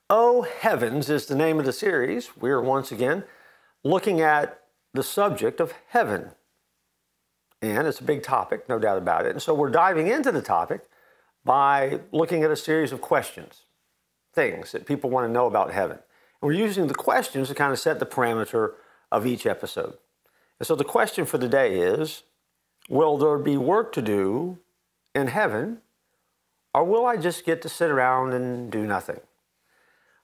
Oh Heavens is the name of the series. We're once again looking at the subject of heaven. And it's a big topic, no doubt about it. And so we're diving into the topic by looking at a series of questions, things that people want to know about heaven. And we're using the questions to kind of set the parameter of each episode. And so the question for the day is, will there be work to do in heaven, or will I just get to sit around and do nothing?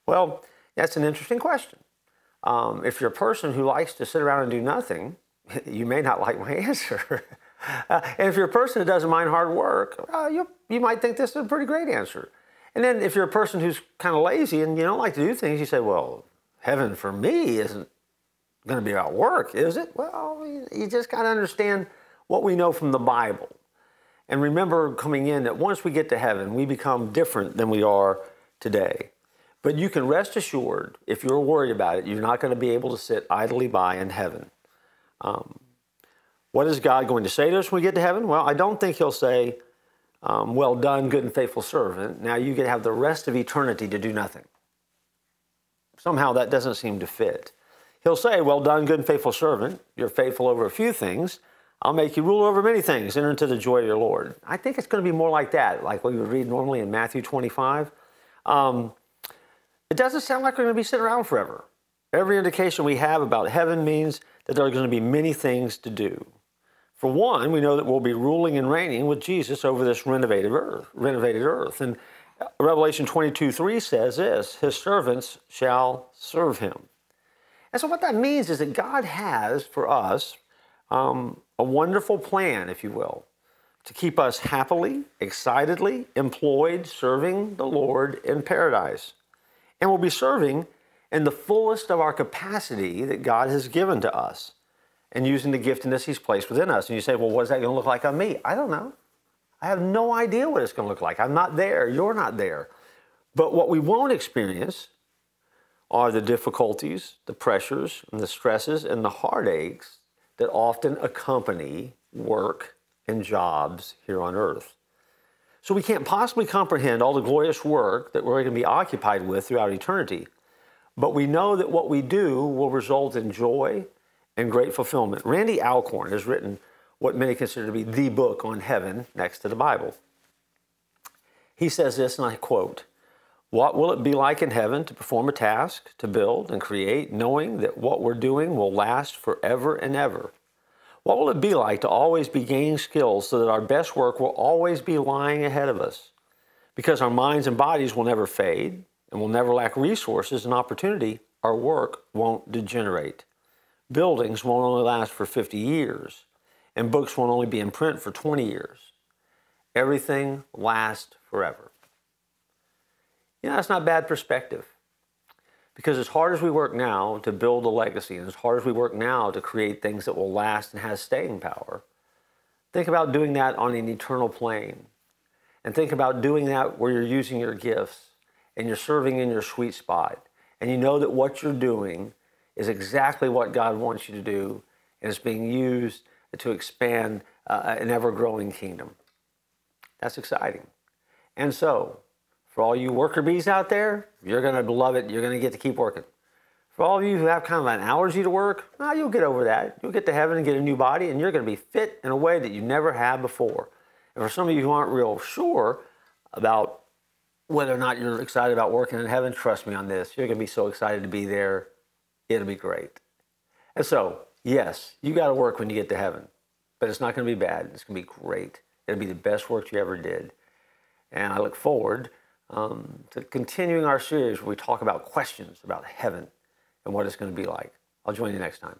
Well, that's an interesting question. If you're a person who likes to sit around and do nothing, you may not like my answer. And if you're a person who doesn't mind hard work, you might think this is a pretty great answer. And then if you're a person who's kind of lazy and you don't like to do things, you say, well, heaven for me isn't going to be about work, is it? Well, you just got to understand what we know from the Bible. And remember coming in that once we get to heaven, we become different than we are today. But you can rest assured, if you're worried about it, you're not going to be able to sit idly by in heaven. What is God going to say to us when we get to heaven? Well, I don't think he'll say, well done, good and faithful servant. Now you can have the rest of eternity to do nothing. Somehow that doesn't seem to fit. He'll say, well done, good and faithful servant. You're faithful over a few things. I'll make you rule over many things. Enter into the joy of your Lord. I think it's going to be more like that, like what we would read normally in Matthew 25. It doesn't sound like we're going to be sitting around forever. Every indication we have about heaven means that there are going to be many things to do. For one, we know that we'll be ruling and reigning with Jesus over this renovated earth. And Revelation 22:3 says this, his servants shall serve him. And so what that means is that God has for us a wonderful plan, if you will, to keep us happily, excitedly employed, serving the Lord in paradise. And we'll be serving in the fullest of our capacity that God has given to us and using the giftedness he's placed within us. And you say, well, what is that going to look like on me? I don't know. I have no idea what it's going to look like. I'm not there. You're not there. But what we won't experience are the difficulties, the pressures, and the stresses, and the heartaches that often accompany work and jobs here on earth. So we can't possibly comprehend all the glorious work that we're going to be occupied with throughout eternity. But we know that what we do will result in joy and great fulfillment. Randy Alcorn has written what many consider to be the book on heaven next to the Bible. He says this, and I quote, what will it be like in heaven to perform a task, to build and create, knowing that what we're doing will last forever and ever? What will it be like to always be gaining skills so that our best work will always be lying ahead of us? Because our minds and bodies will never fade and will never lack resources and opportunity, our work won't degenerate. Buildings won't only last for 50 years, and books won't only be in print for 20 years. Everything lasts forever. You know, that's not bad perspective. Because as hard as we work now to build a legacy, and as hard as we work now to create things that will last and have staying power, think about doing that on an eternal plane. And think about doing that where you're using your gifts and you're serving in your sweet spot. And you know that what you're doing is exactly what God wants you to do, and it's being used to expand an ever-growing kingdom. That's exciting. And so, for all you worker bees out there, you're going to love it. You're going to get to keep working. For all of you who have kind of an allergy to work, you'll get over that. You'll get to heaven and get a new body, and you're going to be fit in a way that you never have before. And for some of you who aren't real sure about whether or not you're excited about working in heaven, trust me on this. You're going to be so excited to be there. It'll be great. And so, yes, you got to work when you get to heaven, but it's not going to be bad. It's going to be great. It'll be the best work you ever did. And I look forward to continuing our series where we talk about questions about heaven and what it's going to be like. I'll join you next time.